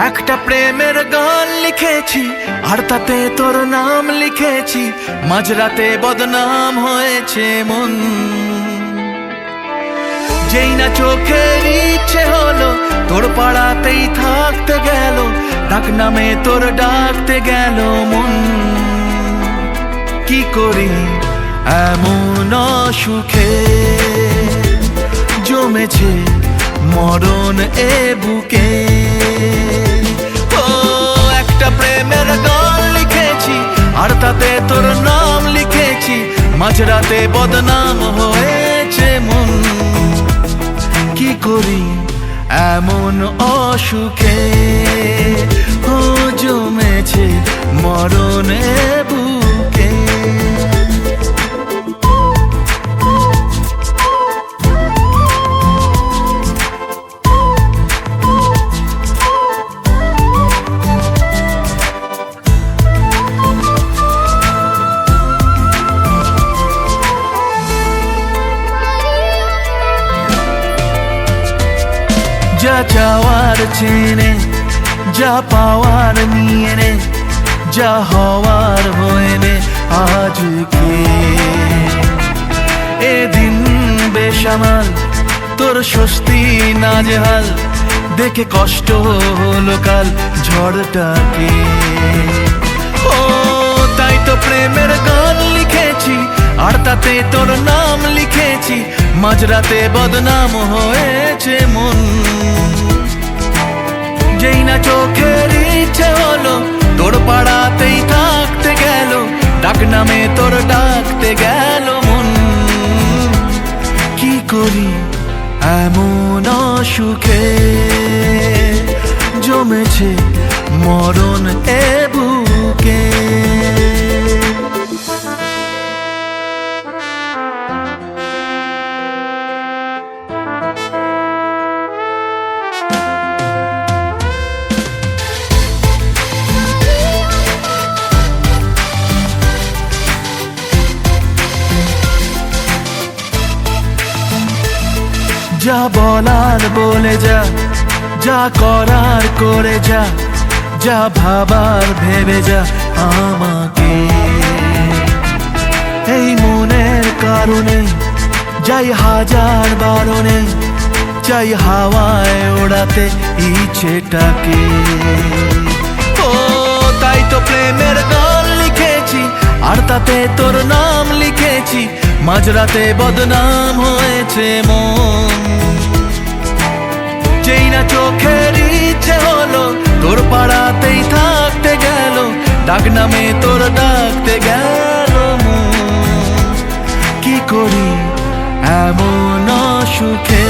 একটা প্রেমের গান লিখেছি আর তাতে তোর নাম লিখেছি, মাঝরাতে বদনাম হয়েছে মন। যেই না চোখের ইচ্ছে হলো তোর পাড়াতেই থাকতে গেল, ডাক নামে তোর ডাকতে গেল মন। কি করি এমন সুখে জমেছে মরণ এ বুকে। ও একটা প্রেমের গান লিখেছি আর তাতে তোর নাম লিখেছি, মাঝরাতে বদনাম হয়েছে মন। কি করি এমন অসুখে ও জমেছে মরণ এ বুকে। যা চাওয়ার চেনে, যা পাওয়ার নিয়ে নে, যা হওয়ার হয়ে নে আজকে। এদিন বেসামাল তোর স্বস্তি নাজেহাল, দেখে কষ্ট হলো কাল ঝড়টাকে। ও তাই তো প্রেমের গান লিখেছি আর তাতে তোর নাম লিখেছি, মাঝরাতে বদনাম হয়েছে মন। যেই না চোখের ইচ্ছে হলো তোর পাড়াতেই থাকতে গেল, ডাক নামে তোর ডাকতে গেল মন। কি করি এমন সুখে জমেছে মরণ এ বুকে। যা বলার বলে যা, যা করার করে যা, যা ভাবার ভেবে যা আমাকে। এই মনের কারণে যাই হাজার বারণে, চাই হাওয়ায় ওড়াতে ইচ্ছেটাকে। ও তাই তো প্রেমের গান লিখেছি আর তাতে তোর নাম লিখেছি, মাঝরাতে বদনাম হয়েছে মন। যেই না চোখের ইচ্ছে হলো তোর পাড়াতেই থাকতে গেল, ডাক নামে তোর ডাকতে গেল মন। কি করি এমন সুখে